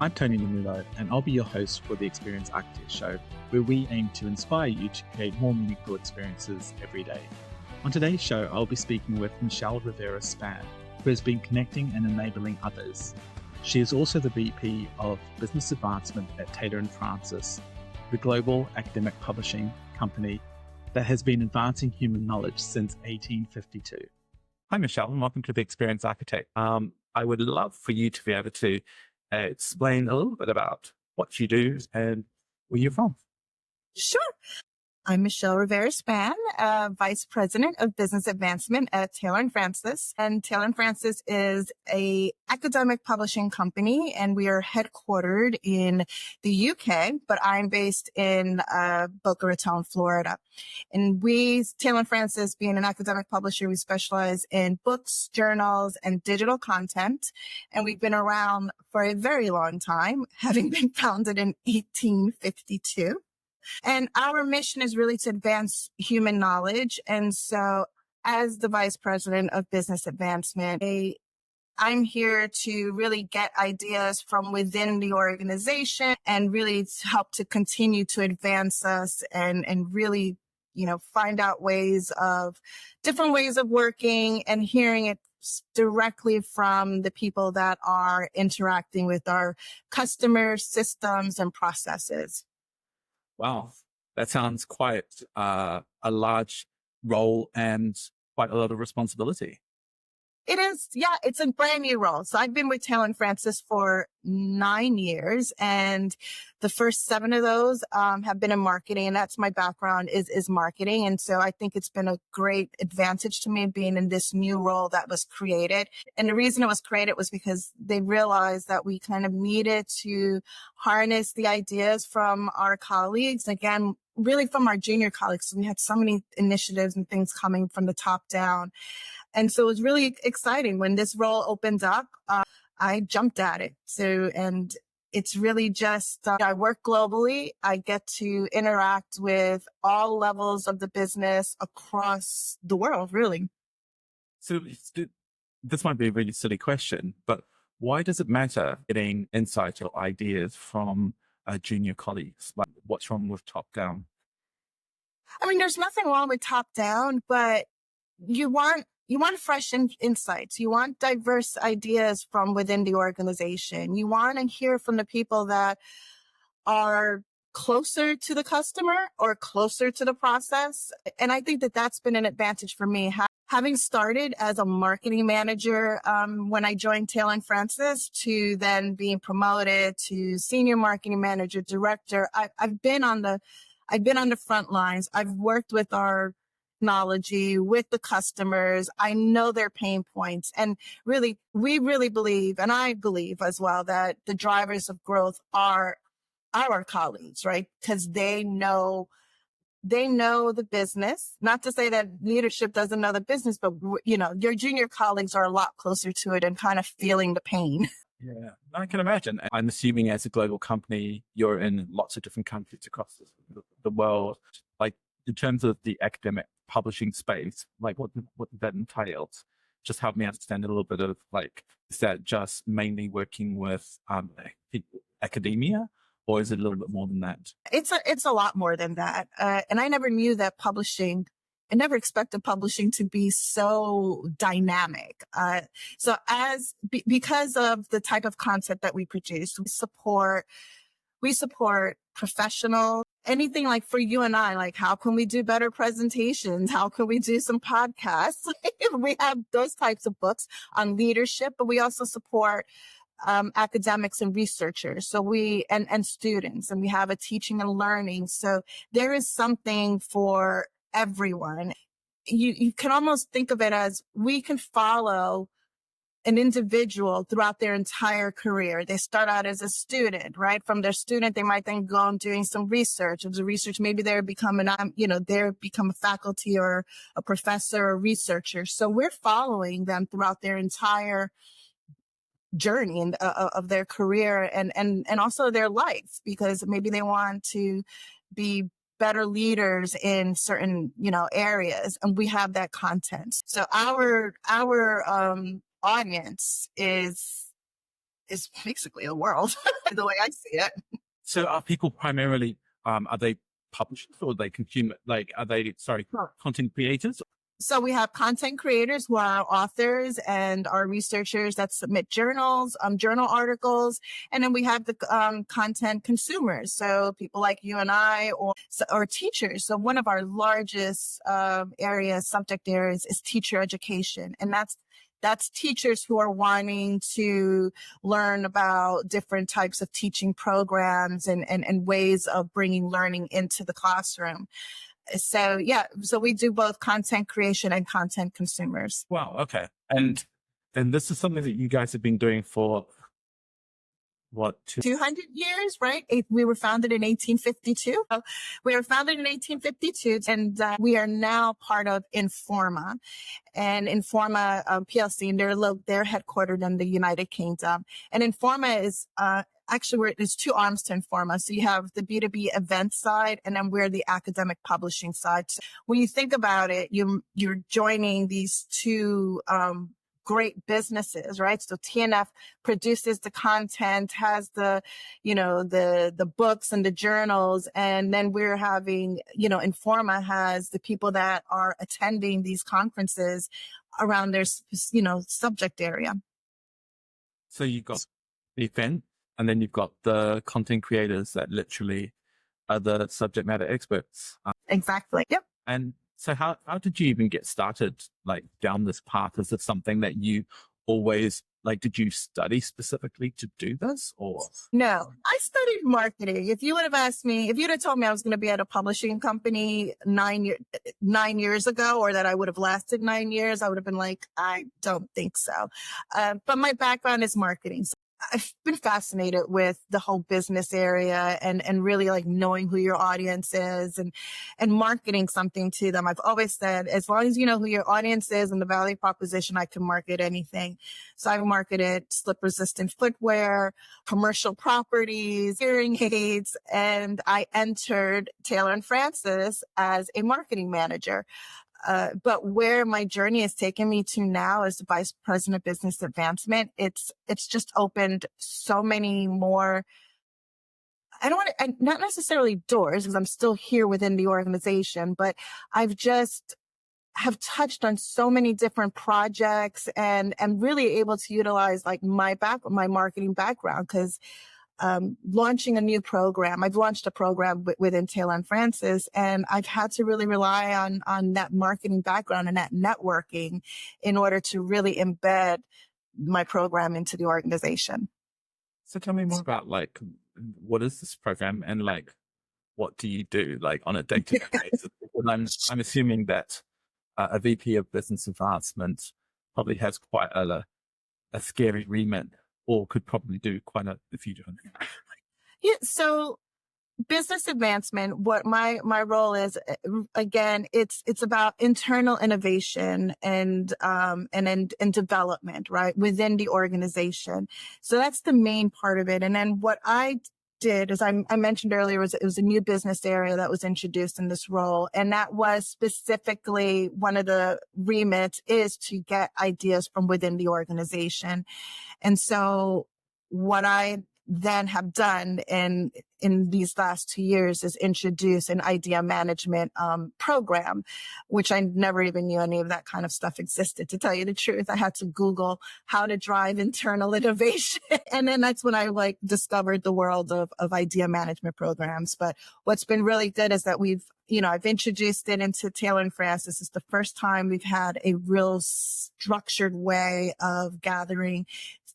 I'm Tony Namulo, and I'll be your host for the Experience Architect Show, where we aim to inspire you to create more meaningful experiences every day. On today's show, I'll be speaking with Michelle Rivera-Spann, who has been connecting and enabling others. She is also the VP of Business Advancement at Taylor & Francis, the global academic publishing company that has been advancing human knowledge since 1852. Hi, Michelle, and welcome to the Experience Architect. I would love for you to be able to explain a little bit about what you do and where you're from. Sure. I'm Michelle Rivera-Spann, Vice President of Business Advancement at Taylor & Francis. And Taylor & Francis is a academic publishing company, and we are headquartered in the UK, but I'm based in Boca Raton, Florida. And Taylor & Francis, being an academic publisher, we specialize in books, journals, and digital content. And we've been around for a very long time, having been founded in 1852. And our mission is really to advance human knowledge. And so as the Vice President of Business Advancement, I'm here to really get ideas from within the organization and really help to continue to advance us and really, find out different ways of working and hearing it directly from the people that are interacting with our customers, systems, and processes. Wow, that sounds quite a large role and quite a lot of responsibility. It is. Yeah, it's a brand new role. So I've been with Taylor & Francis for 9 years, and the first 7 of those have been in marketing, and that's my background is marketing. And so I think it's been a great advantage to me being in this new role that was created. And the reason it was created was because they realized that we kind of needed to harness the ideas from our colleagues, again, really from our junior colleagues. So we had so many initiatives and things coming from the top down. And so it was really exciting when this role opened up. I jumped at it. And it's really just, I work globally. I get to interact with all levels of the business across the world, really. So this might be a really silly question, but why does it matter getting insight or ideas from junior colleagues? Like, what's wrong with top down? I mean, there's nothing wrong with top down, but you want fresh insights. You want diverse ideas from within the organization. You want to hear from the people that are closer to the customer or closer to the process. And I think that that's been an advantage for me. Having started as a marketing manager when I joined Taylor & Francis to then being promoted to senior marketing manager, director, I've been on the front lines. I've worked with our technology, with the customers. I know their pain points. And really, we really believe, and I believe as well, that the drivers of growth are our colleagues, right? Because they know the business. Not to say that leadership doesn't know the business, but your junior colleagues are a lot closer to it and kind of feeling the pain. Yeah, I can imagine. I'm assuming as a global company, you're in lots of different countries across the world. Like, in terms of the academic publishing space, like what that entails, just help me understand a little bit of, like, is that just mainly working with academia, or is it a little bit more than that? It's a lot more than that. And I never knew that publishing, I never expected publishing to be so dynamic. Because of the type of content that we produce, we support professionals, anything like for you and I, like how can we do better presentations? How can we do some podcasts? We have those types of books on leadership, but we also support academics and researchers. So and students, and we have a teaching and learning. So there is something for everyone. You can almost think of it as we can follow an individual throughout their entire career. They start out as a student, right? From their student, they might then go on doing some research. As a research, maybe they become a faculty or a professor or researcher. So we're following them throughout their entire journey of their career and also their life, because maybe they want to be better leaders in certain, areas, and we have that content. So our audience is is basically the world, the way I see it. So are people primarily, are they publishers or they consume, like, are they, content creators? So we have content creators who are authors and are researchers that submit journals, journal articles. And then we have the content consumers. So people like you and I or teachers. So one of our largest subject areas is teacher education. And that's teachers who are wanting to learn about different types of teaching programs and ways of bringing learning into the classroom. So we do both content creation and content consumers. Wow. Okay. And this is something that you guys have been doing for what? 200 years, right? We were founded in 1852. We were founded in 1852 and we are now part of Informa. And Informa PLC, and they're headquartered in the United Kingdom. And Informa is actually there's two arms to Informa. So you have the B2B event side, and then we're the academic publishing side. So when you think about it, you're joining these two great businesses, right? So TNF produces the content, has the books and the journals. And then we're having, Informa has the people that are attending these conferences around their, subject area. So you've got the event and then you've got the content creators that literally are the subject matter experts. Exactly. Yep. And so how did you even get started, like, down this path? Is it something that you always, like, did you study specifically to do this, or? No, I studied marketing. If you would have asked me, if you'd have told me I was going to be at a publishing company 9 years ago, or that I would have lasted 9 years, I would have been like, I don't think so. But my background is marketing. So I've been fascinated with the whole business area and really like knowing who your audience is and marketing something to them. I've always said, as long as you know who your audience is and the value proposition, I can market anything. So I've marketed slip resistant footwear, commercial properties, hearing aids, and I entered Taylor & Francis as a marketing manager. But where my journey has taken me to now as the Vice President of Business Advancement, it's just opened so many more. Not necessarily doors, because I'm still here within the organization, but I've just have touched on so many different projects and really able to utilize like my marketing background, because launching a new program. I've launched a program within Taylor & Francis, and I've had to really rely on that marketing background and that networking in order to really embed my program into the organization. So tell me more about, like, what is this program and, like, what do you do, like, on a day-to-day basis? I'm assuming that a VP of Business Advancement probably has quite a scary remit, or could probably do quite a few different things. Yeah. So business advancement, what my role is, again, it's about internal innovation and development, right, within the organization. So that's the main part of it. And then what I did, as I mentioned earlier, it was a new business area that was introduced in this role. And that was specifically one of the remits is to get ideas from within the organization. And so what I then have done in these last 2 years is introduce an idea management program, which I never even knew any of that kind of stuff existed. To tell you the truth, I had to Google how to drive internal innovation. And then that's when I discovered the world of idea management programs. But what's been really good is that I've introduced it into Taylor & Francis. This is the first time we've had a real structured way of gathering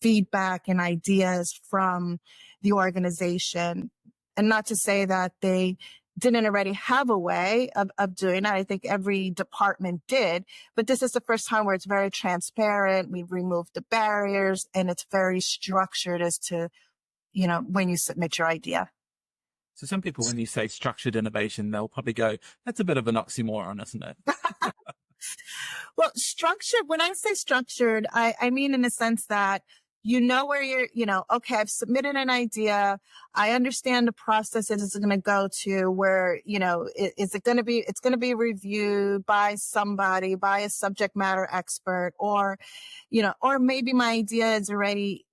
feedback and ideas from the organization. And not to say that they didn't already have a way of doing that. I think every department did, but this is the first time where it's very transparent. We've removed the barriers and it's very structured as to, when you submit your idea. So some people, when you say structured innovation, they'll probably go, that's a bit of an oxymoron, isn't it? Well, structured, when I say structured, I mean in the sense that you know where you're, okay, I've submitted an idea. I understand the process it is going to go to where, is it going to be, it's going to be reviewed by somebody, by a subject matter expert, or, or maybe my idea is already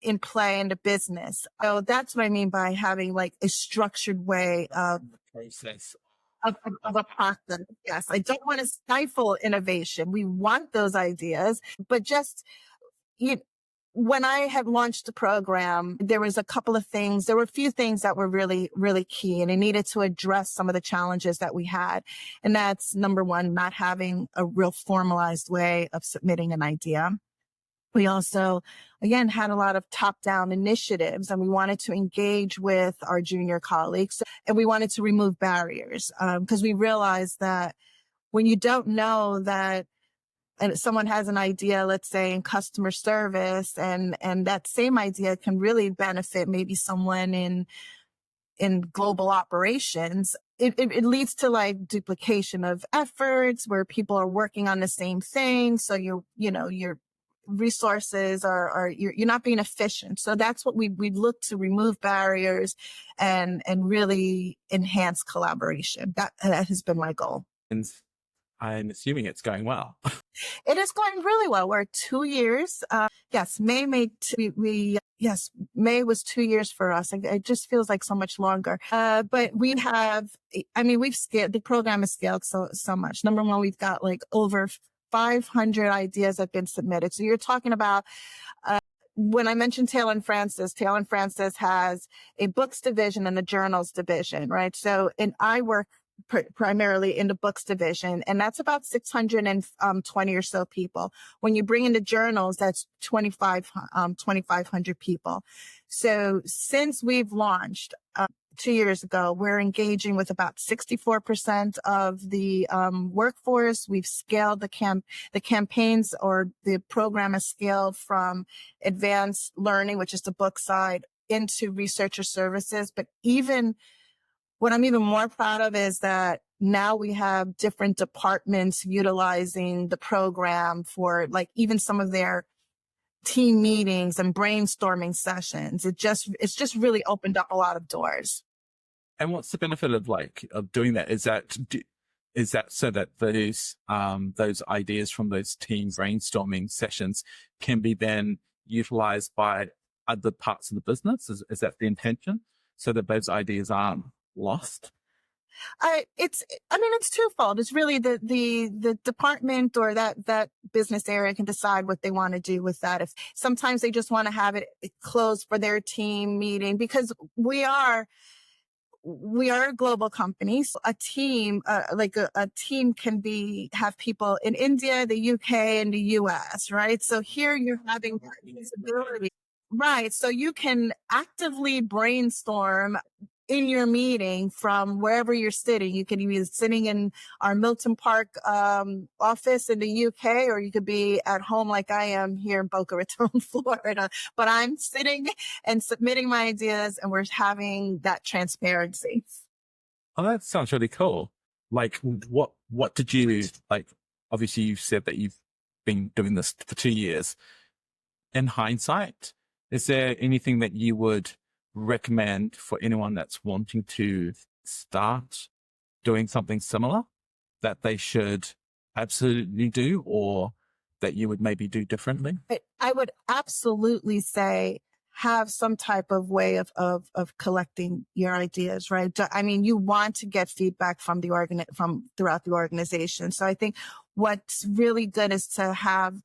in play in the business. So that's what I mean by having like a structured way of Process. of a process. Yes. I don't want to stifle innovation. We want those ideas, but just, you, when I had launched the program, there was a couple of things. There were a few things that were really, really key, and it needed to address some of the challenges that we had. And that's number one, not having a real formalized way of submitting an idea. We also, again, had a lot of top-down initiatives, and we wanted to engage with our junior colleagues, and we wanted to remove barriers, because we realized that when you don't know that and someone has an idea, let's say in customer service, and that same idea can really benefit maybe someone in global operations, it leads to like duplication of efforts where people are working on the same thing. So your resources you're not being efficient. So that's what we look to remove barriers and really enhance collaboration. That has been my goal. And I'm assuming it's going well. It is going really well. We're 2 years. Yes, May was 2 years for us. It just feels like so much longer. But we've scaled, the program is scaled so much. Number one, we've got like over 500 ideas have been submitted. So you're talking about, when I mentioned Taylor & Francis has a books division and a journals division, right? So, and I work primarily in the books division, and that's about 620 or so people. When you bring in the journals, that's 2,500 people. So since we've launched 2 years ago, we're engaging with about 64% of the workforce. We've scaled the campaigns, or the program is scaled from advanced learning, which is the book side, into researcher services. But what I'm even more proud of is that now we have different departments utilizing the program for like even some of their team meetings and brainstorming sessions. It's just really opened up a lot of doors. And what's the benefit of doing that? Is that so that those ideas from those team brainstorming sessions can be then utilized by other parts of the business? Is that the intention? So that those ideas aren't lost? It's twofold. It's really the department or that business area can decide what they want to do with that. If sometimes they just want to have it closed for their team meeting, because we are a global company. So a team, a team can have people in India, the UK, and the US, right? So here you're having visibility. Right. So you can actively brainstorm in your meeting from wherever you're sitting. You could be sitting in our Milton Park office in the UK, or you could be at home like I am here in Boca Raton, Florida. But I'm sitting and submitting my ideas, and we're having that transparency. Oh, that sounds really cool. Like, what did you like? Obviously, you've said that you've been doing this for 2 years. In hindsight, is there anything that you would recommend for anyone that's wanting to start doing something similar that they should absolutely do, or that you would maybe do differently? I would absolutely say have some type of way of collecting your ideas, right? I mean, you want to get feedback from from throughout the organization. So I think what's really good is to have,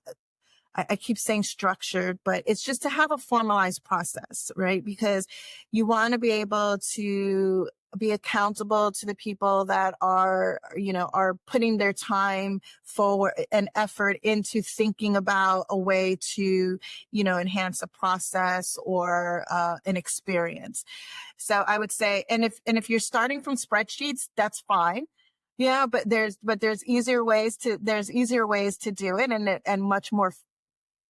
I keep saying structured, but it's just to have a formalized process, right? Because you want to be able to be accountable to the people that are putting their time forward and effort into thinking about a way to, enhance a process or an experience. So I would say, and if you're starting from spreadsheets, that's fine. Yeah, but there's easier ways to do it, and much more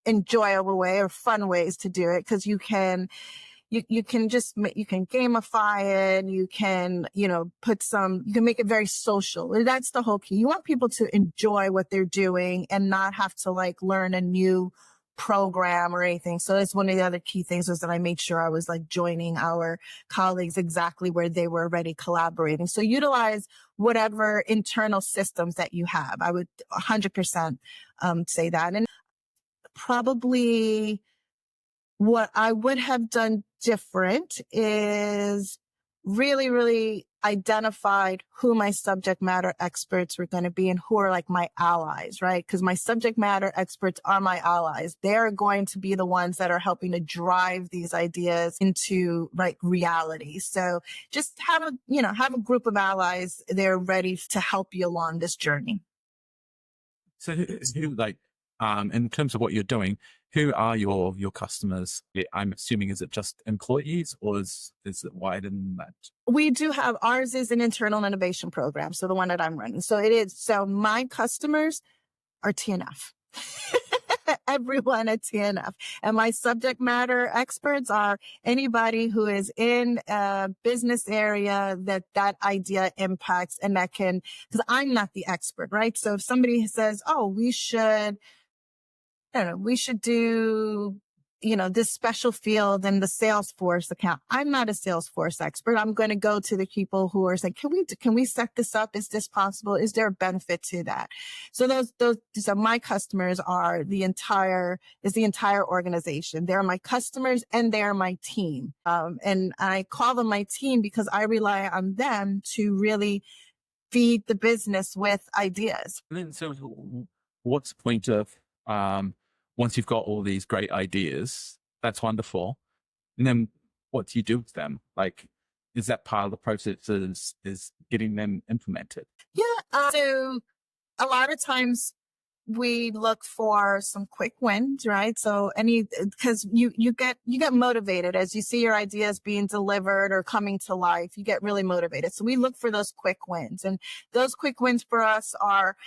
enjoyable way or fun ways to do it, because you can gamify it. You can, you can make it very social. That's the whole key. You want people to enjoy what they're doing and not have to learn a new program or anything. So that's one of the other key things, was that I made sure I was like joining our colleagues exactly where they were already collaborating. So utilize whatever internal systems that you have. I would 100% say that. And probably what I would have done different is really, really identified who my subject matter experts were going to be and who are like my allies, right? Because my subject matter experts are my allies. They're going to be the ones that are helping to drive these ideas into like reality. So just have a group of allies. They're ready to help you along this journey. So, like, in terms of what you're doing, who are your customers? I'm assuming, is it just employees, or is it wider than that? We do have, ours is an internal innovation program. So the one that I'm running. So it is. So my customers are TNF. Everyone at TNF. And my subject matter experts are anybody who is in a business area that idea impacts, and that can, because I'm not the expert, right? So if somebody says, oh, we should do, this special field in the Salesforce account. I'm not a Salesforce expert. I'm going to go to the people who are saying, can we set this up? Is this possible? Is there a benefit to that? So so my customers are the entire organization. They're my customers and they're my team. And I call them my team because I rely on them to really feed the business with ideas. And then, so what's the point of, once you've got all these great ideas, that's wonderful. And then what do you do with them? Like, is that part of the process is getting them implemented? Yeah. So a lot of times we look for some quick wins, right? So because you get motivated as you see your ideas being delivered or coming to life, you get really motivated. So we look for those quick wins, and those quick wins for us are,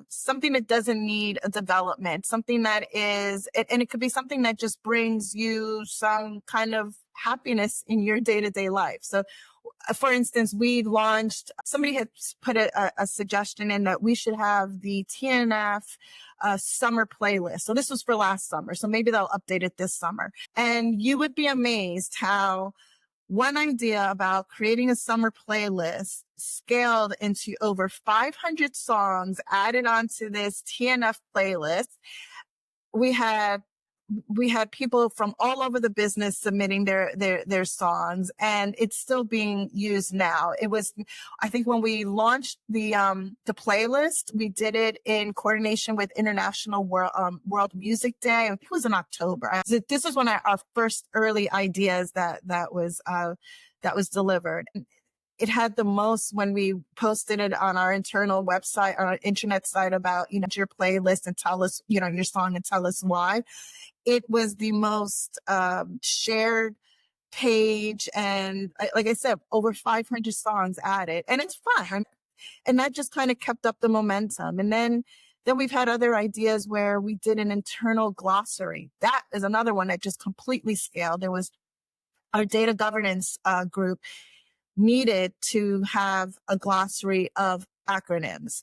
something that doesn't need a development, something that is, and it could be something that just brings you some kind of happiness in your day-to-day life. So for instance, somebody had put a suggestion in that we should have the TNF summer playlist. So this was for last summer. So maybe they'll update it this summer. And you would be amazed how one idea about creating a summer playlist scaled into over 500 songs added onto this TNF playlist. We had people from all over the business submitting their songs, and it's still being used now. It was, I think when we launched the playlist, we did it in coordination with International World Music Day. I think it was in October. This was one of our first early ideas that was delivered. It had the most when we posted it on our internal website, on our internet site about, your playlist and tell us, your song and tell us why. It was the most shared page. And like I said, over 500 songs added, and it's fun. And that just kind of kept up the momentum. And then we've had other ideas where we did an internal glossary. That is another one that just completely scaled. There was our data governance group needed to have a glossary of acronyms.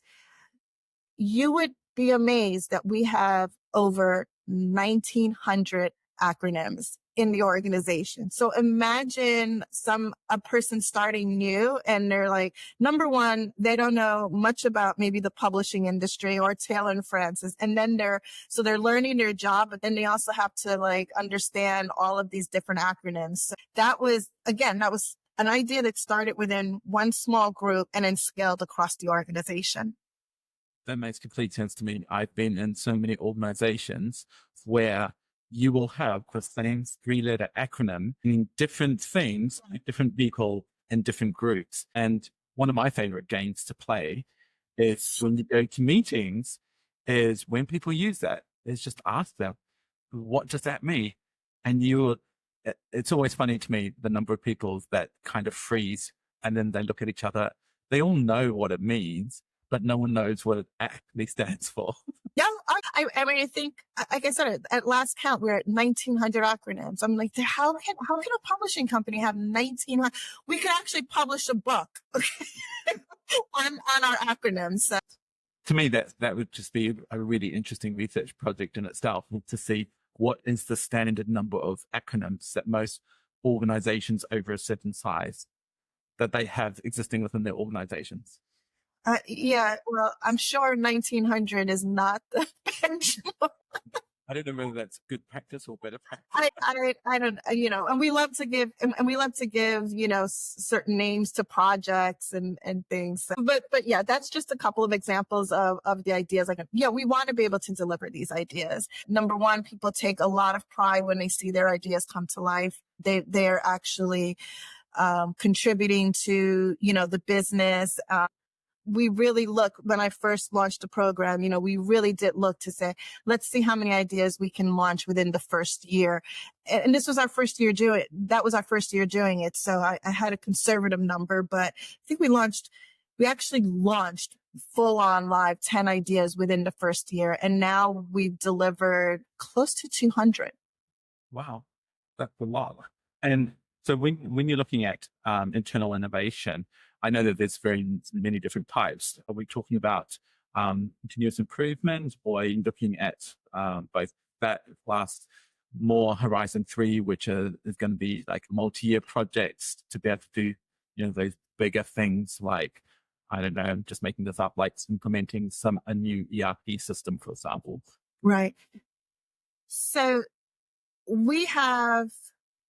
You would be amazed that we have over 1,900 acronyms in the organization. So imagine a person starting new and they're like, number one, they don't know much about maybe the publishing industry or Taylor & Francis. And then they're learning their job, but then they also have to like understand all of these different acronyms. So that was an idea that started within one small group and then scaled across the organization. That makes complete sense to me. I've been in so many organizations where you will have the same 3-letter acronym in different things, different people in different groups. And one of my favorite games to play is when you go to meetings, is when people use that, is just ask them, what does that mean? And it's always funny to me, the number of people that kind of freeze and then they look at each other. They all know what it means, but no one knows what it actually stands for. Yeah, I think, like I said, at last count, we're at 1,900 acronyms. I'm like, how can a publishing company have 1,900? We could actually publish a book on our acronyms. So To me, that would just be a really interesting research project in itself, to see what is the standard number of acronyms that most organizations over a certain size that they have existing within their organizations. Yeah, well, I'm sure 1900 is not the benchmark. I don't know whether that's good practice or better practice. I don't, and we love to give, and we love to give, certain names to projects and things. But yeah, that's just a couple of examples of the ideas. Like, yeah, we want to be able to deliver these ideas. Number one, people take a lot of pride when they see their ideas come to life. They're actually, contributing to, the business. We really look, when I first launched the program, we really did look to say, let's see how many ideas we can launch within the first year. And this was our first year doing it. That was our first year doing it. So I had a conservative number, but I think we actually launched full on live 10 ideas within the first year. And now we've delivered close to 200. Wow. That's a lot. And so when you're looking at internal innovation, I know that there's very many different types. Are we talking about continuous improvement, or are you looking at both that plus more Horizon 3, which is going to be like multi-year projects to be able to do, those bigger things like, I don't know, I'm just making this up, like implementing a new ERP system, for example. Right. So we have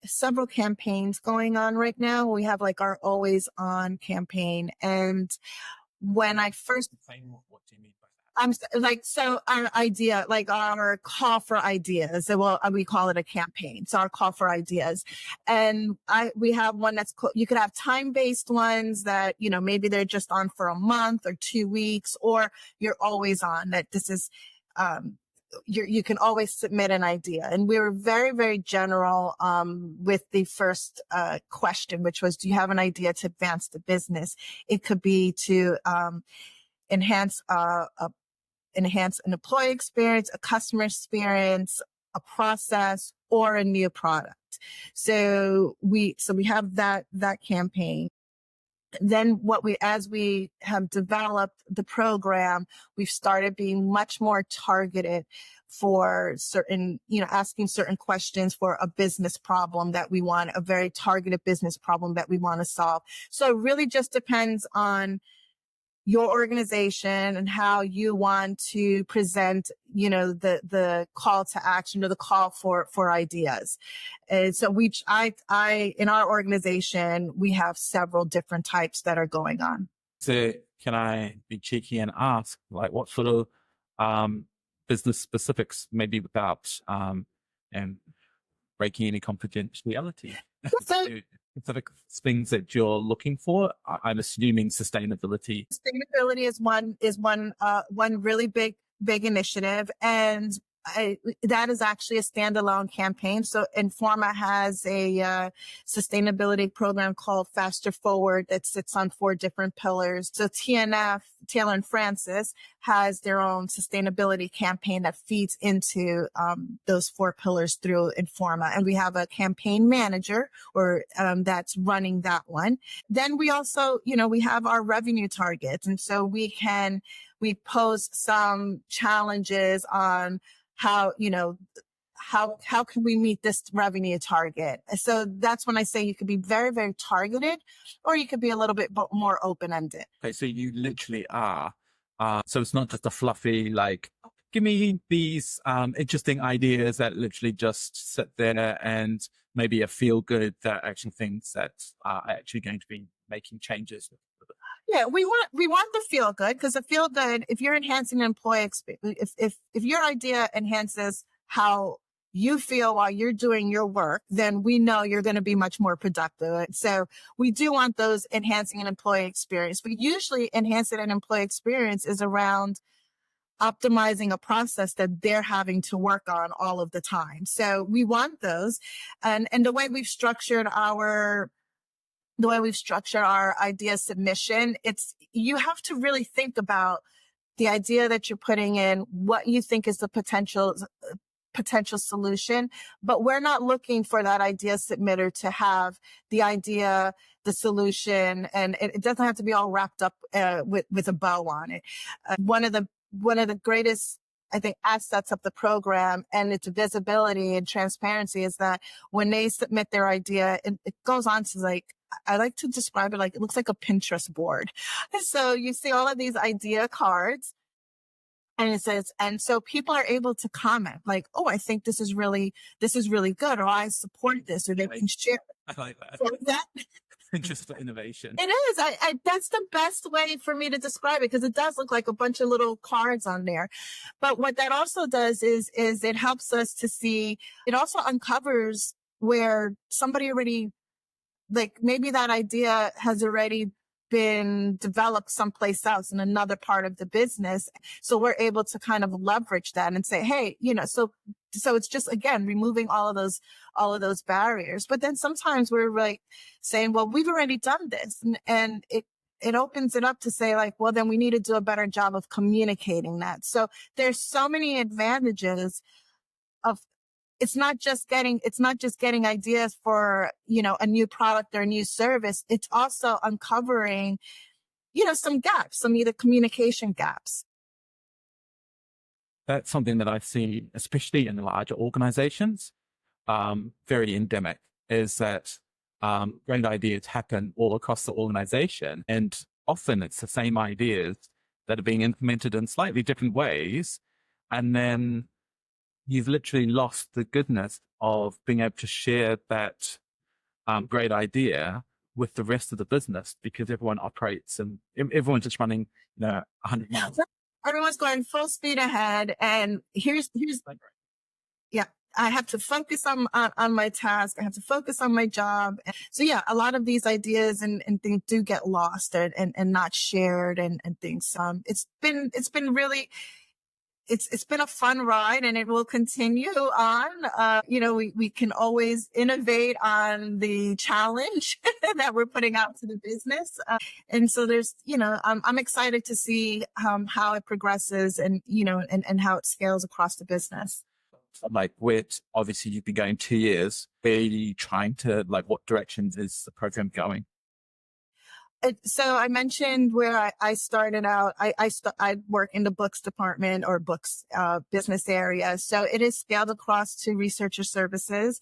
several campaigns going on right now. We have like our always on campaign. And when I first, what do you mean by that? I'm like, so our idea, like our call for ideas, well, we call it a campaign. So our call for ideas. And we have one that's, you could have time-based ones that, maybe they're just on for a month or 2 weeks, or you're always on, that this is, you can always submit an idea. And we were very, very general, with the first, question, which was, do you have an idea to advance the business? It could be to, enhance an employee experience, a customer experience, a process, or a new product. So we have that campaign. Then as we have developed the program, we've started being much more targeted for certain, asking certain questions for a business problem that we want, a very targeted business problem that we want to solve. So it really just depends on your organization and how you want to present, the call to action or the call for ideas. And so in our organization, we have several different types that are going on. So can I be cheeky and ask, like, what sort of, business specifics, maybe without, and breaking any confidentiality? Specific things that you're looking for? I'm assuming sustainability. Sustainability is one really big initiative, and that is actually a standalone campaign. So Informa has a sustainability program called Faster Forward that sits on 4 different pillars. So TNF, Taylor and Francis, has their own sustainability campaign that feeds into those 4 pillars through Informa. And we have a campaign manager that's running that one. Then we also, we have our revenue targets. And so we pose some challenges on how can we meet this revenue target? So that's when I say you could be very, very targeted, or you could be a little bit more open-ended. Okay, so you literally are. So it's not just a fluffy, like, give me these interesting ideas that literally just sit there and maybe a feel good that actually things that are actually going to be making changes. Yeah, we want the feel good, because the feel good, if you're enhancing an employee experience, if your idea enhances how you feel while you're doing your work, then we know you're going to be much more productive. So we do want those enhancing an employee experience. But usually enhancing an employee experience is around optimizing a process that they're having to work on all of the time. So we want those. And the way we've structured our idea submission, you have to really think about the idea that you're putting in, what you think is the potential solution. But we're not looking for that idea submitter to have the idea the solution, and it doesn't have to be all wrapped up with a bow on it. One of the greatest, I think, assets of the program and its visibility and transparency is that when they submit their idea, it goes on to, like, I like to describe it like it looks like a Pinterest board. So you see all of these idea cards, and it says, and so people are able to comment like, oh, I think this is really good, or I support this, or they can share. I like that. So that Interest for innovation. it is. That's the best way for me to describe it, because it does look like a bunch of little cards on there. But what that also does is it helps us to see, it also uncovers where somebody already, like, maybe that idea has already been developed someplace else in another part of the business. So we're able to kind of leverage that and say, hey, so it's just, again, removing all of those barriers. But then sometimes we're like saying, well, we've already done this. And it opens it up to say, like, well, then we need to do a better job of communicating that. So there's so many advantages of, it's not just getting ideas for, a new product or a new service. It's also uncovering, some gaps, some either communication gaps. That's something that I see, especially in larger organizations, very endemic, is that great ideas happen all across the organization. And often it's the same ideas that are being implemented in slightly different ways. And then you've literally lost the goodness of being able to share that great idea with the rest of the business, because everyone operates and everyone's just running, 100 miles. Everyone's going full speed ahead. And here's, yeah, I have to focus on my task. I have to focus on my job. So yeah, a lot of these ideas and things do get lost and not shared and things. It's been really, it's been a fun ride, and it will continue on. We can always innovate on the challenge that we're putting out to the business. And so there's, I'm excited to see how it progresses and how it scales across the business. Like, obviously you've been going 2 years. Where are you trying to, what directions is the program going? So I mentioned where I started out. I work in the books department or books business area. So it is scaled across to researcher services,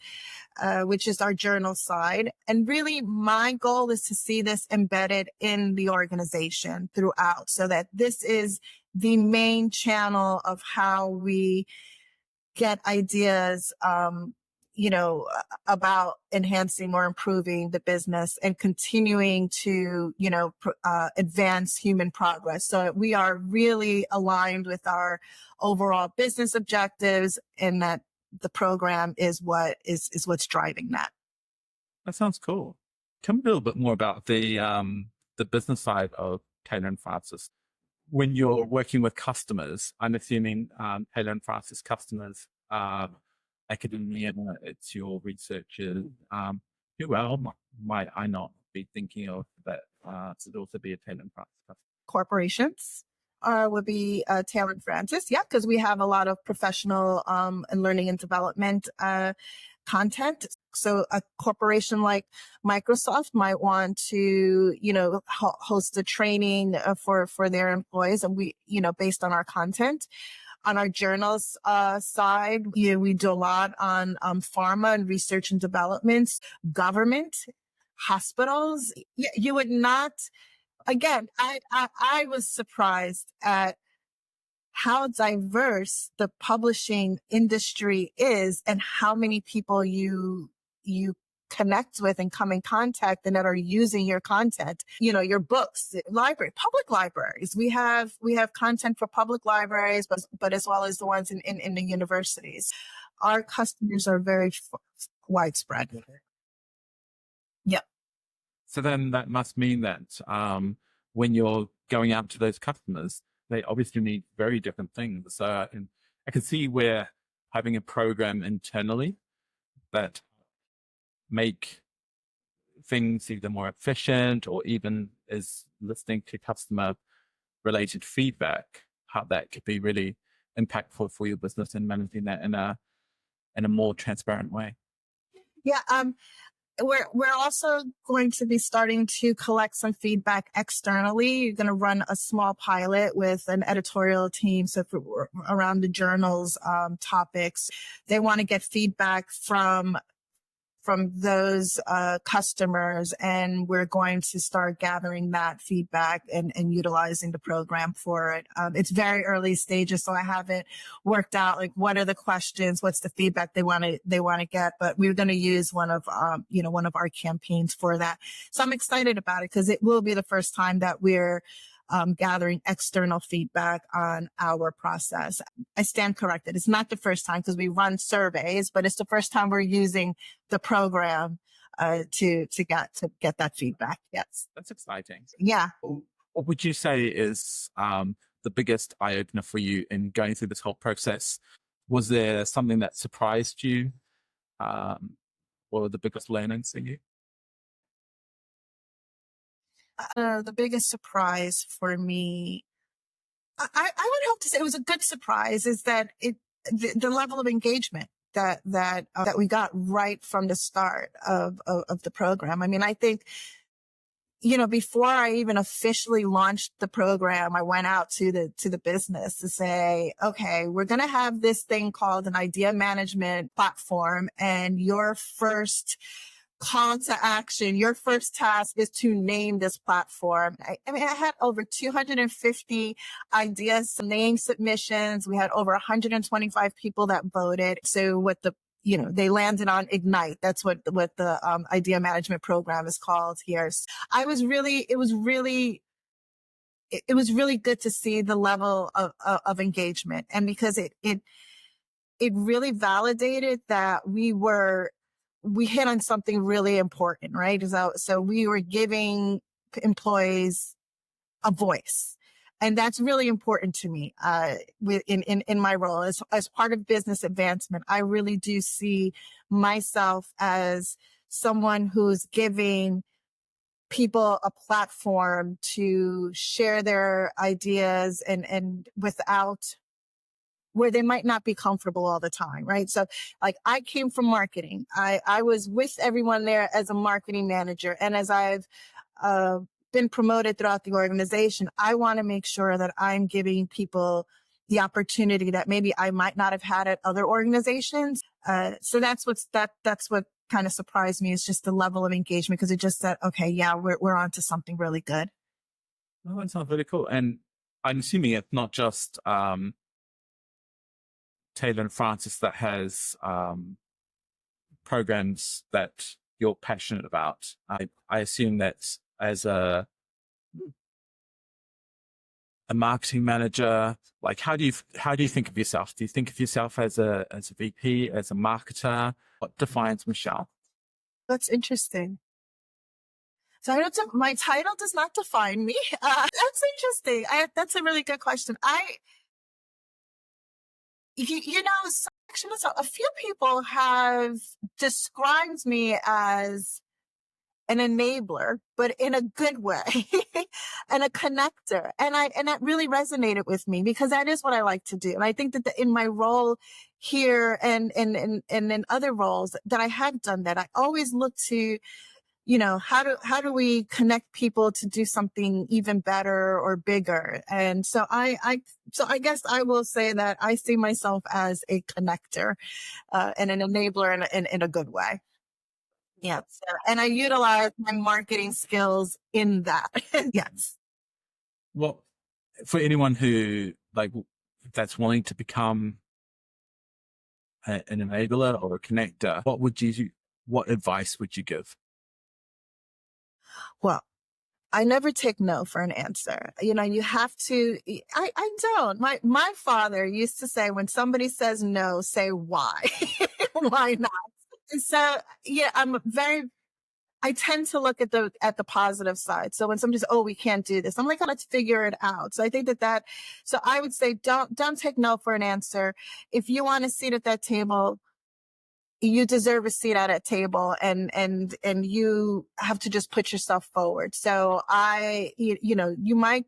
which is our journal side. And really, my goal is to see this embedded in the organization throughout, so that this is the main channel of how we get ideas, about enhancing or improving the business and continuing to, advance human progress. So we are really aligned with our overall business objectives, and that the program is what's driving that. That sounds cool. Tell me a little bit more about the business side of Taylor & Francis. When you're working with customers, I'm assuming Taylor & Francis customers are academia, it's your researchers. Who else might I not be thinking of that should also be a Taylor & Francis customer? Corporations would be Taylor & Francis, yeah, because we have a lot of professional and learning and development content. So a corporation like Microsoft might want to, host a training for their employees, and we, based on our content. On our journals side, we do a lot on pharma and research and development, government, hospitals. You would not. Again, I was surprised at how diverse the publishing industry is, and how many people you connect with and come in contact and that are using your content, your books, public libraries. We have content for public libraries, but as well as the ones in the universities. Our customers are very widespread. Yep. So then that must mean that when you're going out to those customers, they obviously need very different things. So I can see where having a program internally that make things either more efficient, or even is listening to customer related feedback, how that could be really impactful for your business and managing that in a more transparent way. Yeah. we're also going to be starting to collect some feedback externally. You're going to run a small pilot with an editorial team. So for around the journal's topics, they want to get feedback from those customers, and we're going to start gathering that feedback and utilizing the program for it. It's very early stages, so I haven't worked out like what are the questions, what's the feedback they want to get. But we're going to use one of our campaigns for that. So I'm excited about it because it will be the first time that we're gathering external feedback on our process. I stand corrected. It's not the first time because we run surveys, but it's the first time we're using the program to get that feedback. Yes, That's exciting. yeah. What would you say is the biggest eye opener for you in going through this whole process? Was there something that surprised you, or the biggest learnings for you? The biggest surprise for me, I would hope to say it was a good surprise, is that the level of engagement that we got right from the start of the program. I mean, I think, before I even officially launched the program, I went out to the business to say, okay, we're going to have this thing called an idea management platform, and your first call to action, your first task is to name this platform. I mean, I had over 250 ideas, name submissions. We had over 125 people that voted. So they landed on Ignite. That's what the idea management program is called here. It was really good to see the level of engagement. And because it really validated that we hit on something really important, right? So we were giving employees a voice. And that's really important to me, in my role as part of business advancement. I really do see myself as someone who's giving people a platform to share their ideas and without where they might not be comfortable all the time, right? So like I came from marketing. I was with everyone there as a marketing manager. And as I've been promoted throughout the organization, I want to make sure that I'm giving people the opportunity that maybe I might not have had at other organizations. So that's what kind of surprised me, is just the level of engagement, because it just said, okay, yeah, we're on to something really good. Oh, that sounds really cool. And I'm assuming it's not just Taylor and Francis that has programs that you're passionate about. I assume that as a marketing manager, like how do you think of yourself? Do you think of yourself as a VP, as a marketer? What defines Michelle? That's interesting. So my title does not define me. That's interesting. That's a really good question. A few people have described me as an enabler, but in a good way, and a connector. And that really resonated with me, because that is what I like to do. And I think that in my role here and in other roles that I have done that, I always look to, how do we connect people to do something even better or bigger? And so I guess I will say that I see myself as a connector, and an enabler in a good way. Yeah. So, and I utilize my marketing skills in that. Yes. Well, for anyone who that's willing to become an enabler or a connector, what advice would you give? Well, I never take no for an answer. You have to, I don't. My father used to say, when somebody says no, say why. Why not? And so, yeah, I tend to look at the positive side. So when somebody says, "Oh, we can't do this," I'm like, "Oh, let's figure it out." So I think so I would say, don't take no for an answer. If you want a seat at that table, you deserve a seat at a table, and you have to just put yourself forward. So you might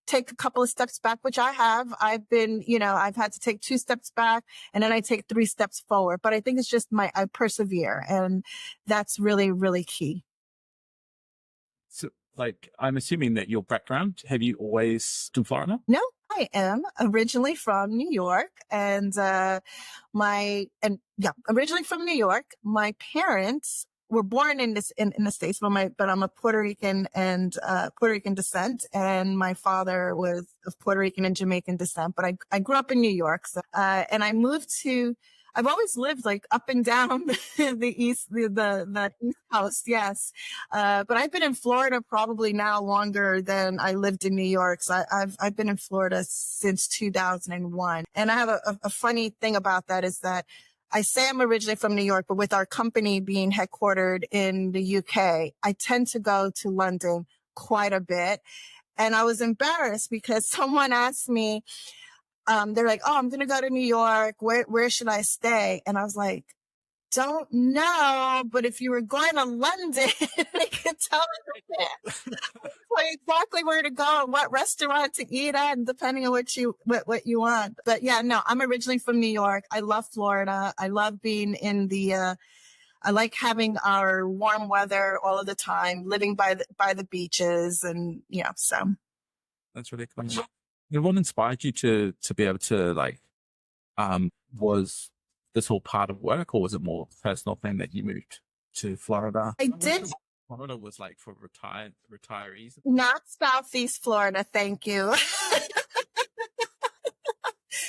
take a couple of steps back, which I have. I've been, I've had to take 2 steps back and then I take 3 steps forward. But I think it's just I persevere. And that's really, really key. So, like, I'm assuming that your background, have you always in Florida? No, I am originally from New York originally from New York. My parents were born in the States, but I'm a Puerto Rican and Puerto Rican descent, and my father was of Puerto Rican and Jamaican descent. But I grew up in New York, and I moved to. I've always lived like up and down the East Coast. Yes. But I've been in Florida probably now longer than I lived in New York. So I've been in Florida since 2001. And I have a funny thing about that is that I say I'm originally from New York, but with our company being headquartered in the UK, I tend to go to London quite a bit. And I was embarrassed because someone asked me, they're like, "Oh, I'm going to go to New York. Where should I stay?" And I was like, "Don't know, but if you were going to London, they could tell me exactly where to go and what restaurant to eat at, and depending on what you want." But yeah, no, I'm originally from New York. I love Florida. I love being in I like having our warm weather all of the time, living by the beaches, and so. That's really cool. And what inspired you to be able to was this whole part of work, or was it more a personal thing that you moved to Florida? I did. Florida was like for retirees. Not Southeast Florida, thank you.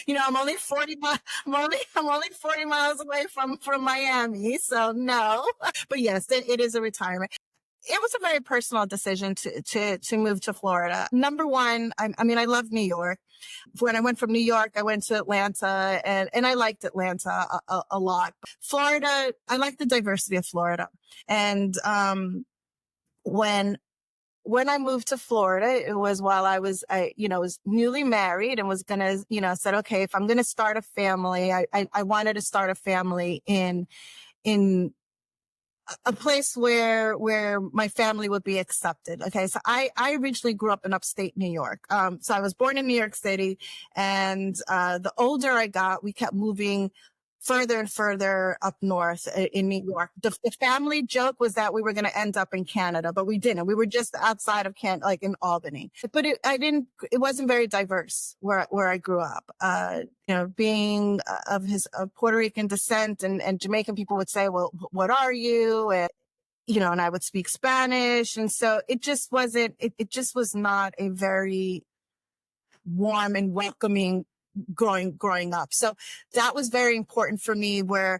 I'm only 40 miles. I'm only 40 miles away from Miami, so no. But yes, it is a retirement. It was a very personal decision to move to Florida. Number one, I love New York. When I went from New York, I went to Atlanta, and I liked Atlanta a lot. Florida, I like the diversity of Florida. And when I moved to Florida, it was while I was newly married and was gonna, said, okay, if I'm gonna start a family, I wanted to start a family in a place where my family would be accepted. Okay. So I originally grew up in upstate New York. So I was born in New York City, and the older I got, we kept moving further and further up north in New York. The family joke was that we were going to end up in Canada, but we didn't. We were just outside of Canada, like in Albany. But it wasn't very diverse where I grew up. Being of Puerto Rican descent, and Jamaican people would say, "Well, what are you?" And and I would speak Spanish, and so it just wasn't. It just was not a very warm and welcoming growing up. So that was very important for me, where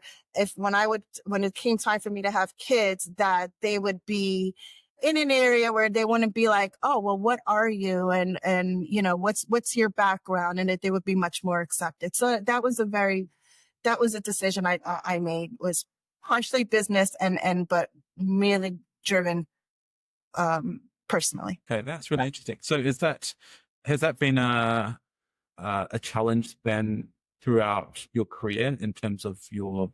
when it came time for me to have kids, that they would be in an area where they wouldn't be like, "Oh, well, what are you?" And what's your background? And that they would be much more accepted. So that was a decision I made, was partially business but really driven, personally. Okay. That's really interesting. So has that been a challenge then throughout your career in terms of your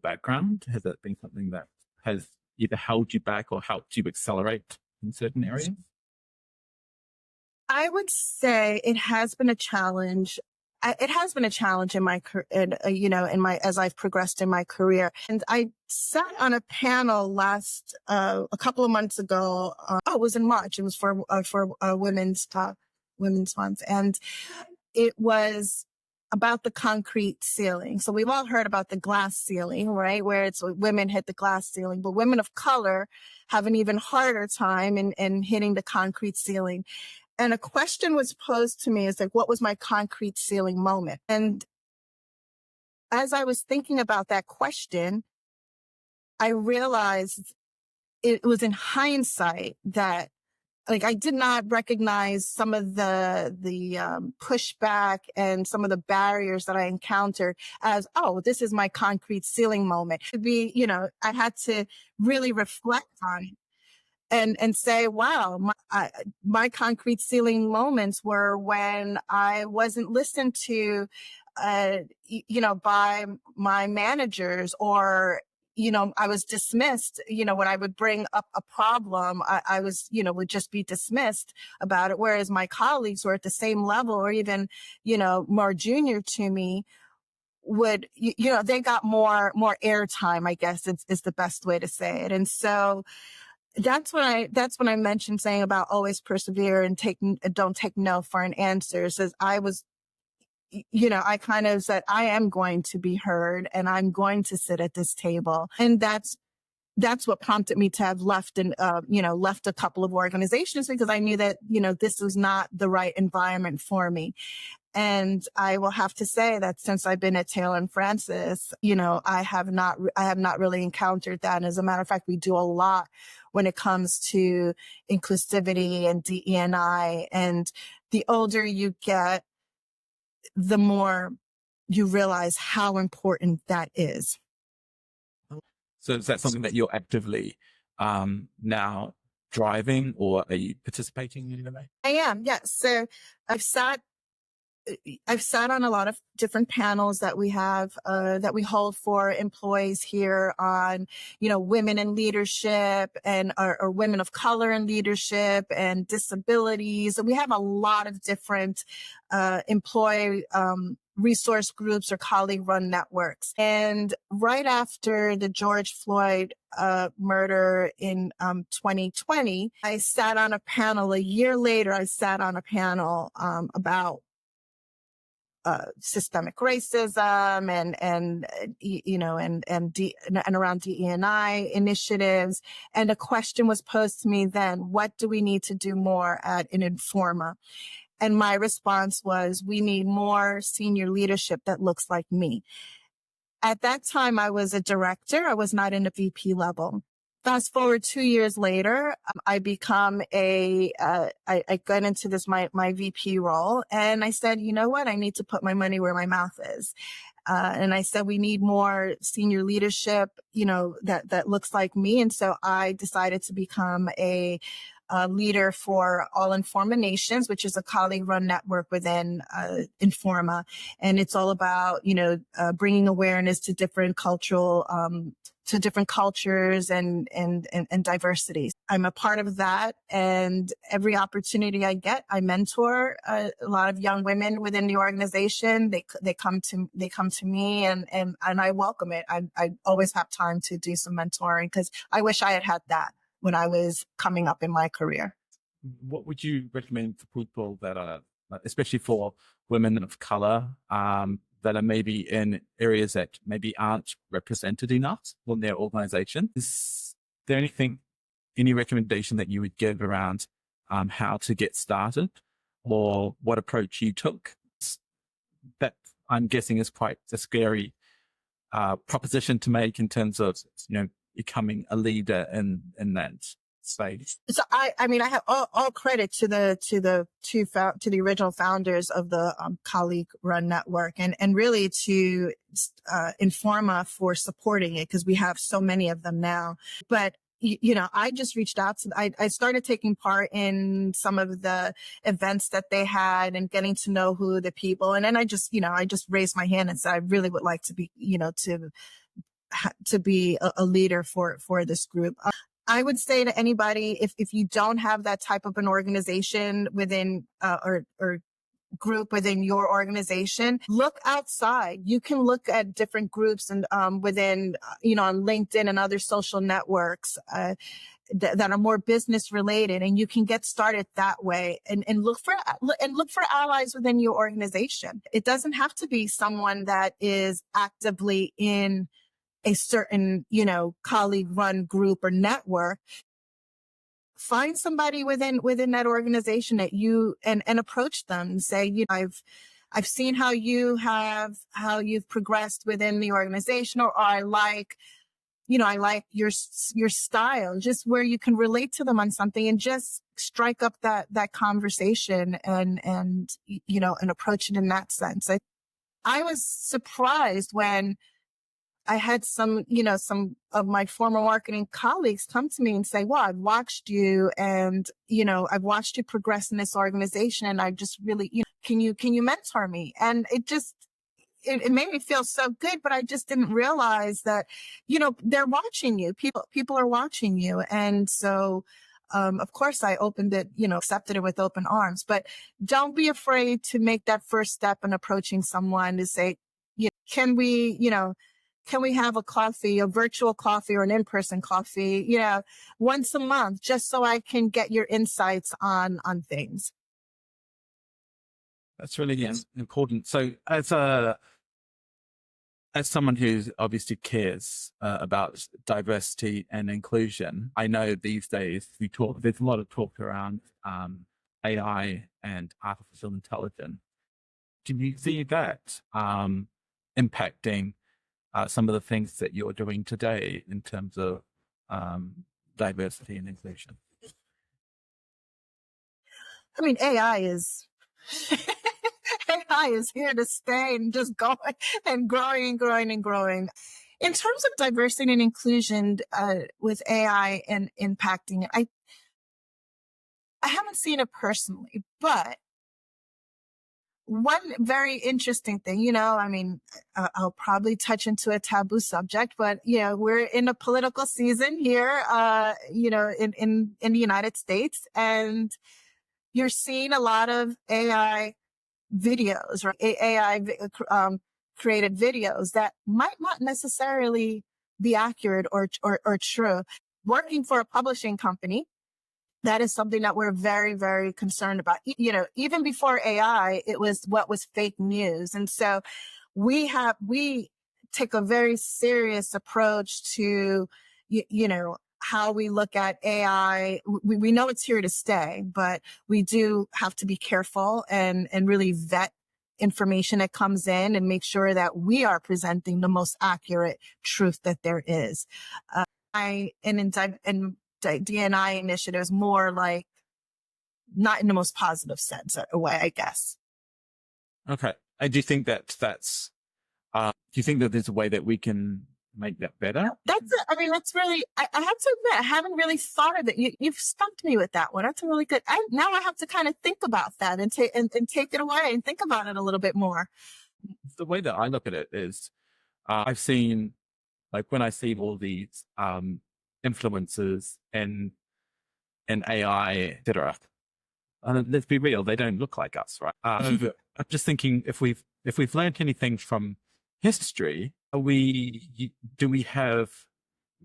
background? Has that been something that has either held you back or helped you accelerate in certain areas? I would say it has been a challenge. It has been a challenge in my, as I've progressed in my career. And I sat on a panel a couple of months ago. It was in March. It was for Women's Month. And it was about the concrete ceiling. So we've all heard about the glass ceiling, right? Where it's women hit the glass ceiling, but women of color have an even harder time in hitting the concrete ceiling. And a question was posed to me, is like, what was my concrete ceiling moment? And as I was thinking about that question, I realized it was in hindsight that, like, I did not recognize some of the pushback and some of the barriers that I encountered as, oh, this is my concrete ceiling moment. To be, I had to really reflect on it and say, wow, my concrete ceiling moments were when I wasn't listened to, by my managers, or I was dismissed, when I would bring up a problem, I was, would just be dismissed about it. Whereas my colleagues were at the same level or even, more junior to me would, they got more airtime, I guess is the best way to say it. And so that's when I mentioned saying about always persevere and don't take no for an answer. As I was, I kind of said, I am going to be heard and I'm going to sit at this table. And that's what prompted me to have left and, left a couple of organizations because I knew that, this was not the right environment for me. And I will have to say that since I've been at Taylor and Francis, I have not really encountered that. And as a matter of fact, we do a lot when it comes to inclusivity and DE&I. And the older you get, the more you realize how important that is. So is that something that you're actively now driving, or are you participating in any way? I am, yes. So I've sat on a lot of different panels that we have, that we hold for employees here on, women in leadership and or women of color in leadership and disabilities. And we have a lot of different, employee, resource groups or colleague run networks. And right after the George Floyd murder in 2020, I sat on a panel. A year later, I sat on a panel about systemic racism and around DE&I initiatives. And a question was posed to me then, what do we need to do more at an Informa? And my response was, we need more senior leadership that looks like me. At that time, I was a director. I was not in a VP level. Fast forward 2 years later, I become I got into this, my VP role. And I said, you know what? I need to put my money where my mouth is. And I said, we need more senior leadership, that looks like me. And so I decided to become a leader for All Informa Nations, which is a colleague-run network within Informa, and it's all about bringing awareness to different cultures and diversity. I'm a part of that, and every opportunity I get, I mentor a lot of young women within the organization. They come to me, and I welcome it. I always have time to do some mentoring because I wish I had that when I was coming up in my career. What would you recommend for people that are, especially for women of color, that are maybe in areas that maybe aren't represented enough in their organization? Is there any recommendation that you would give around how to get started, or what approach you took? That I'm guessing is quite a scary proposition to make in terms of, becoming a leader in that space. So I have all credit to the original founders of the colleague run network and really to Informa for supporting it, because we have so many of them now. But I just reached out to, I started taking part in some of the events that they had and getting to know who the people. And then I just raised my hand and said, I really would like to be, to be a leader for this group. I would say to anybody, if you don't have that type of an organization within, or group within your organization, look outside. You can look at different groups and, within, on LinkedIn and other social networks, that are more business related, and you can get started that way and look for allies within your organization. It doesn't have to be someone that is actively in a certain, colleague run group or network. Find somebody within that organization that you and approach them and say, I've seen how you've progressed within the organization, or I like your style, just where you can relate to them on something and just strike up that conversation and approach it in that sense. I was surprised when I had some of my former marketing colleagues come to me and say, well, I've watched you and, I've watched you progress in this organization. And I just really, can you mentor me? And it just, it made me feel so good, but I just didn't realize that, they're watching you. People are watching you. And so, of course I opened it, accepted it with open arms, but don't be afraid to make that first step in approaching someone to say, can we have a coffee, a virtual coffee or an in-person coffee, once a month, just so I can get your insights on things. That's really important. So as someone who obviously cares about diversity and inclusion, I know these days there's a lot of talk around AI and artificial intelligence. Do you see that impacting some of the things that you're doing today in terms of diversity and inclusion? I mean, AI is AI is here to stay and just going and growing and growing and growing. In terms of diversity and inclusion with AI and impacting it, I haven't seen it personally, but one very interesting thing, I mean, I'll probably touch into a taboo subject, but we're in a political season here, in the United States, and you're seeing a lot of AI videos, right? AI created videos that might not necessarily be accurate or true. Working for a publishing company, that is something that we're very, very concerned about. Even before AI, it was what was fake news. And so we take a very serious approach to, how we look at AI. We know it's here to stay, but we do have to be careful and really vet information that comes in and make sure that we are presenting the most accurate truth that there is. D&I initiatives more like not in the most positive sense a way, I guess. Okay. And do you think that's do you think that there's a way that we can make that better? That's really, I have to admit, I haven't really thought of it. You've stumped me with that one. That's a really good, now I have to kind of think about that and take it away and think about it a little bit more. The way that I look at it is, I've seen, like when I see all these, influencers and AI, etc. Let's be real, they don't look like us, right? I'm just thinking if we've learned anything from history, do we have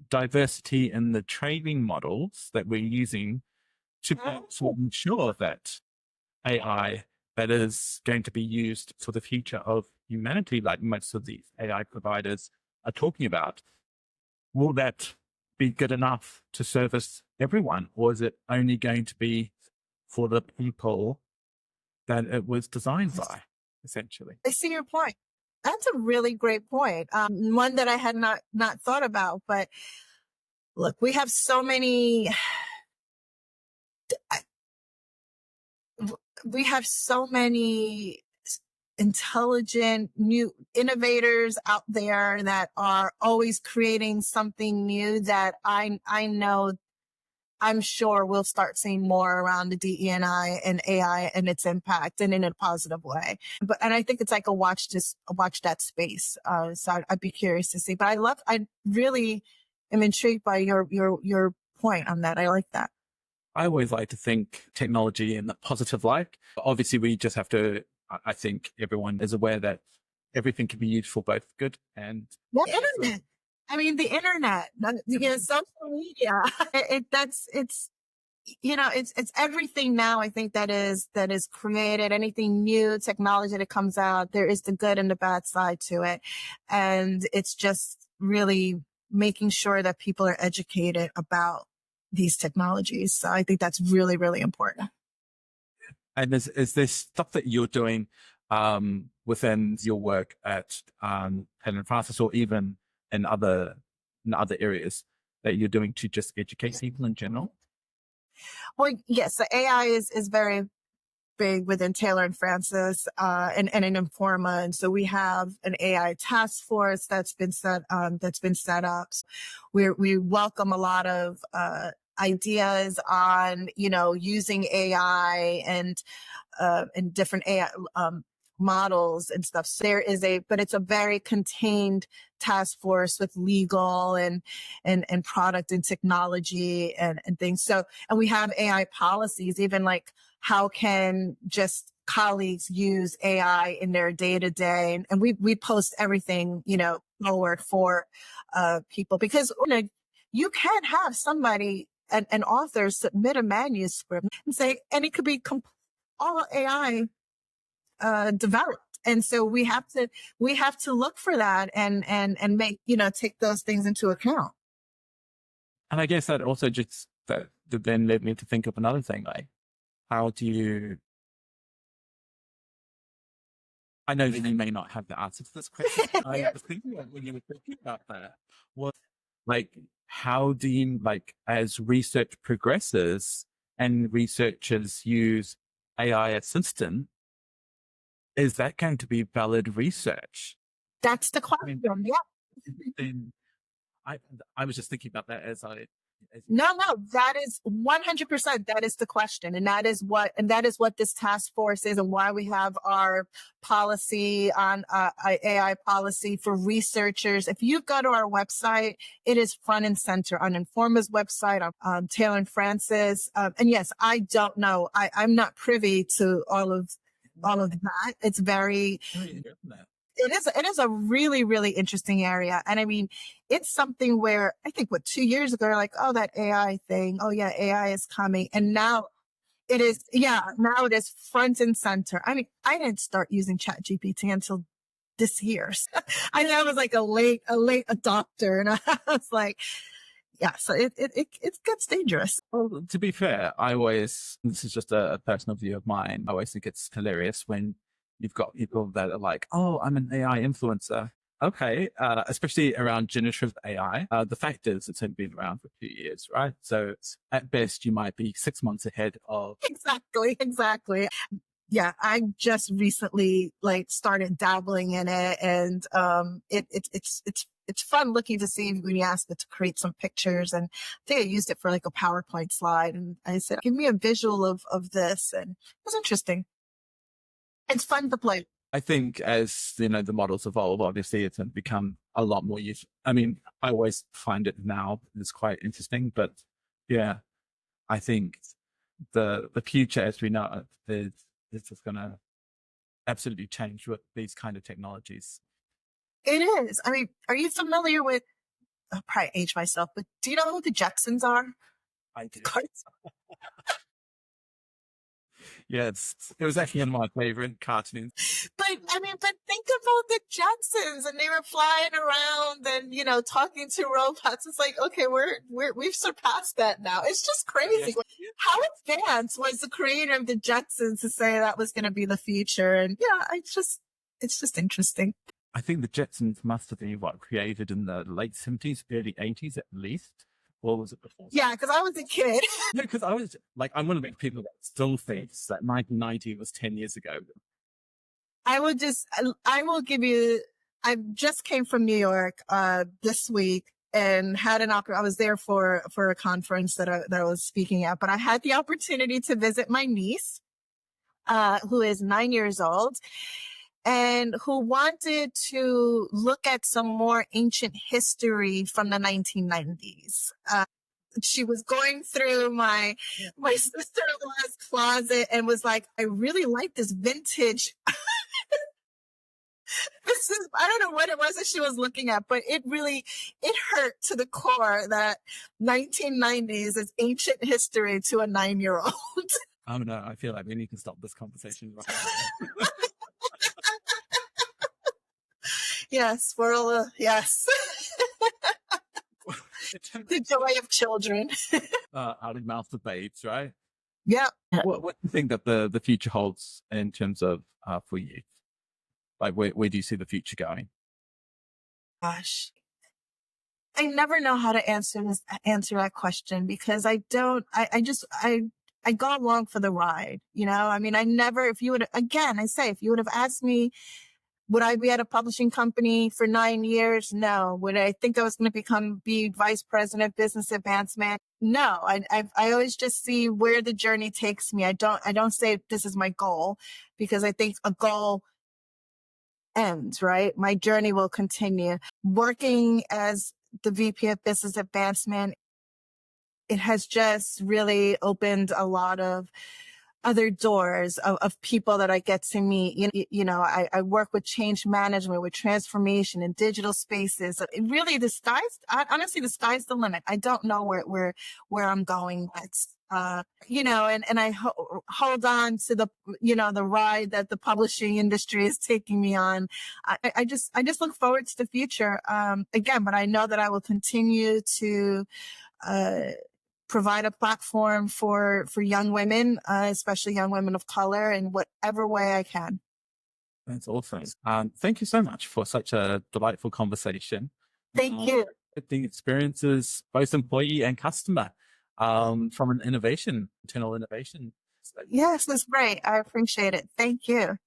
diversity in the training models that we're using to ensure that AI that is going to be used for the future of humanity, like most of these AI providers are talking about, will that be good enough to service everyone, or is it only going to be for the people that it was designed by, essentially? I see your point. That's a really great point. One that I had not thought about, but look, we have so many intelligent new innovators out there that are always creating something new that I know, I'm sure we'll start seeing more around the DE&I and AI and its impact, and in a positive way. And I think it's like a watch that space. So I'd be curious to see, but I really am intrigued by your point on that. I like that. I always like to think technology in the positive light. Obviously, we just have to, I think everyone is aware that everything can be used for both good and... The internet. I mean, the internet, social media, it's everything now. I think that is created, anything new technology that comes out, there is the good and the bad side to it. And it's just really making sure that people are educated about these technologies. So I think that's really, really important. And is there stuff that you're doing within your work at Taylor & Francis, or even in other areas that you're doing to just educate people in general? Well, yes, the AI is very big within Taylor & Francis and in Informa. And so we have an AI task force that's been set up. We welcome a lot of ideas on, using AI and different AI models and stuff. So there is but it's a very contained task force with legal and product and technology and things. So, and we have AI policies, even like how can just colleagues use AI in their day to day. And we post everything, forward for people, because you can have somebody, an author, submit a manuscript and say, and it could be all AI developed. And so we have to look for that and make, take those things into account. And I guess that also just that then led me to think of another thing, like how do you, I know that you may not have the answer to this question. I was thinking when you were thinking about that, was like, how do you, like, as research progresses and researchers use AI assistant, is that going to be valid research? That's the question. Then I was just thinking about that as No, that is 100%. That is the question. And that is what this task force is, and why we have our policy on AI policy for researchers. If you go to our website, it is front and center on Informa's website, on Taylor and Francis. And yes, I don't know. I'm not privy to all of that. It's very, it is a really, really interesting area. And I mean, it's something where I think 2 years ago, like, oh, that AI thing. Oh yeah, AI is coming. And now it is, now it is front and center. I mean, I didn't start using ChatGPT until this year. I know I was like a late adopter, and I was like, yeah, so it gets dangerous. Well, to be fair, this is just a personal view of mine. I always think it's hilarious when you've got people that are like, oh, I'm an AI influencer. Okay. Especially around generative AI. The fact is it's only been around for 2 years, right? So at best you might be 6 months ahead of. Exactly. Yeah. I just recently started dabbling in it, and it's fun looking to see when you ask it to create some pictures. And I think I used it for like a PowerPoint slide, and I said, give me a visual of this. And it was interesting. It's fun to play. I think as, the models evolve, obviously it's going to become a lot more useful. I mean, I always find it now is quite interesting, but yeah, I think the future as we know it is just going to absolutely change with these kind of technologies. It is. I mean, are you familiar with, I'll probably age myself, but do you know who the Jetsons are? I do. Yeah, it was actually one of my favorite cartoons. But think about the Jetsons, and they were flying around and, talking to robots. It's like, okay, we've surpassed that now. It's just crazy. Yeah. How advanced was the creator of the Jetsons to say that was going to be the future? And yeah, it's just interesting. I think the Jetsons must have been created in the late 70s, early 80s at least. Or was it before? Yeah, because I was a kid. No, because I was I'm one of the people that still thinks that 1990 was 10 years ago. I will give you, I just came from New York this week and had I was there for a conference that I was speaking at, but I had the opportunity to visit my niece, who is 9 years old, and who wanted to look at some more ancient history from the 1990s. She was going through my sister-in-law's closet and was like, I really like this vintage. I don't know what it was that she was looking at, but it hurt to the core that 1990s is ancient history to a 9-year-old. Oh no, I feel like we need to stop this conversation right now. Yes, yes. The joy of children. Out of mouth of babes, right? Yeah. What do you think that the future holds in terms of for youth? Like, where do you see the future going? Gosh, I never know how to answer that question, because I go along for the ride. I mean, if you would have asked me, would I be at a publishing company for 9 years? No. Would I think I was going to be vice president of business advancement? No. I always just see where the journey takes me. I don't say this is my goal, because I think a goal end, right? My journey will continue. Working as the VP of Business Advancement, it has just really opened a lot of other doors of people that I get to meet. I work with change management, with transformation in digital spaces. It really, honestly, the sky's the limit. I don't know where I'm going next. And I hold on to the ride that the publishing industry is taking me on. I just look forward to the future. Again, but I know that I will continue to, provide a platform for young women, especially young women of color, in whatever way I can. That's awesome. Thank you so much for such a delightful conversation. Thank you. The experiences, both employee and customer, from an internal innovation. Yes, that's great. I appreciate it. Thank you.